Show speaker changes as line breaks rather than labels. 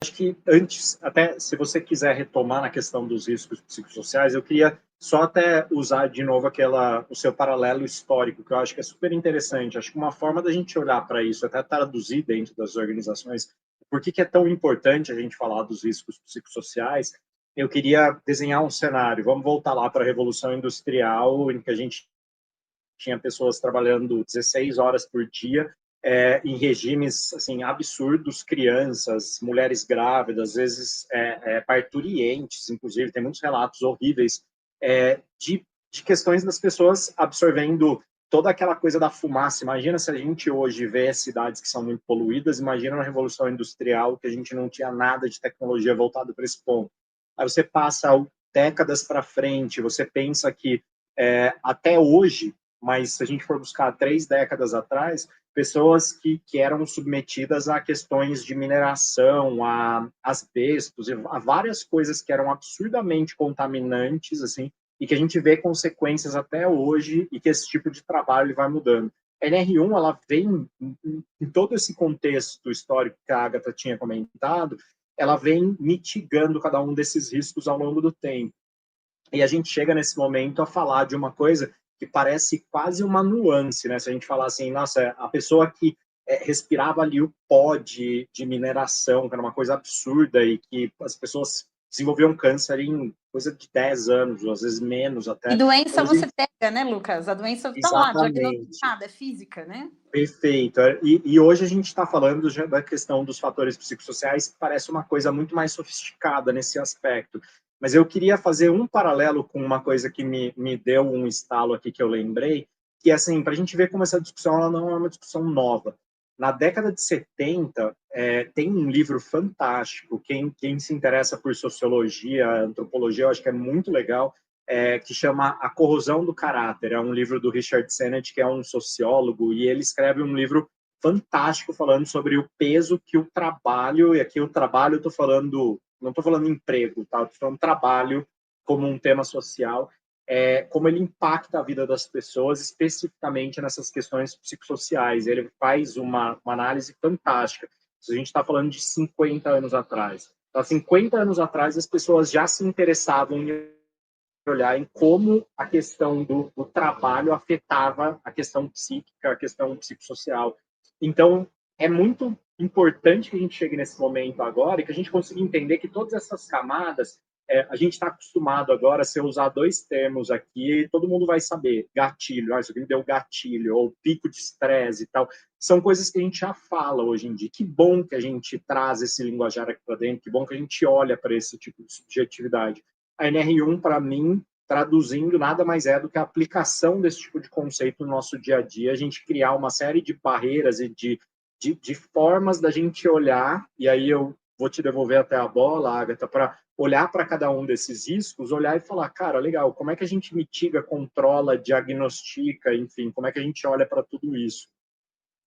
acho que antes, até se você quiser retomar na questão dos riscos psicossociais, eu queria só até usar de novo o seu paralelo histórico, que eu acho que é super interessante. Acho que uma forma da gente olhar para isso, até traduzir dentro das organizações, por que é tão importante a gente falar dos riscos psicossociais, eu queria desenhar um cenário. Vamos voltar lá para a Revolução Industrial, em que a gente tinha pessoas trabalhando 16 horas por dia, em regimes assim absurdos, crianças, mulheres grávidas, às vezes parturientes, inclusive, tem muitos relatos horríveis de questões das pessoas absorvendo toda aquela coisa da fumaça. Imagina se a gente hoje vê cidades que são muito poluídas, imagina na Revolução Industrial, que a gente não tinha nada de tecnologia voltado para esse ponto. Aí você passa décadas para frente, você pensa que até hoje, mas se a gente for buscar 3 décadas atrás, pessoas que eram submetidas a questões de mineração, a asbestos, a várias coisas que eram absurdamente contaminantes, assim, e que a gente vê consequências até hoje e que esse tipo de trabalho vai mudando. A NR1, ela vem, em todo esse contexto histórico que a Agatha tinha comentado, ela vem mitigando cada um desses riscos ao longo do tempo. E a gente chega nesse momento a falar de uma coisa que parece quase uma nuance, né? Se a gente falar assim, nossa, a pessoa que respirava ali o pó de mineração, que era uma coisa absurda e que as pessoas desenvolviam câncer em coisa de 10 anos, ou às vezes menos
E
até.
doença
Hoje,
você pega, né, Lucas? A doença está lá,
exatamente.
diagnosticada, é física, né?
Perfeito. E hoje a gente está falando da questão dos fatores psicossociais, que parece uma coisa muito mais sofisticada nesse aspecto. Mas eu queria fazer um paralelo com uma coisa que me deu um estalo aqui que eu lembrei, que é assim, para a gente ver como essa discussão ela não é uma discussão nova. Na década de 70, tem um livro fantástico, quem se interessa por sociologia, antropologia, eu acho que é muito legal, que chama A Corrosão do Caráter. É um livro do Richard Sennett, que é um sociólogo, e ele escreve um livro fantástico falando sobre o peso que o trabalho, e aqui o trabalho eu estou falando, não estou falando emprego, tá? Estou falando trabalho como um tema social, como ele impacta a vida das pessoas, especificamente nessas questões psicossociais. Ele faz uma análise fantástica. Se a gente está falando de 50 anos atrás. Há 50 anos atrás, as pessoas já se interessavam em olhar em como a questão do trabalho afetava a questão psíquica, a questão psicossocial. Então, é muito importante que a gente chegue nesse momento agora e que a gente consiga entender que todas essas camadas, a gente está acostumado agora a se usar 2 termos aqui, e todo mundo vai saber, gatilho, isso aqui me deu gatilho, ou pico de estresse e tal, são coisas que a gente já fala hoje em dia. Que bom que a gente traz esse linguajar aqui para dentro, que bom que a gente olha para esse tipo de subjetividade. A NR1, para mim, traduzindo, nada mais é do que a aplicação desse tipo de conceito no nosso dia a dia, a gente criar uma série de barreiras e de formas da gente olhar, e aí eu vou te devolver até a bola, Agatha, para olhar para cada um desses riscos, olhar e falar, cara, legal, como é que a gente mitiga, controla, diagnostica, enfim, como é que a gente olha para tudo isso?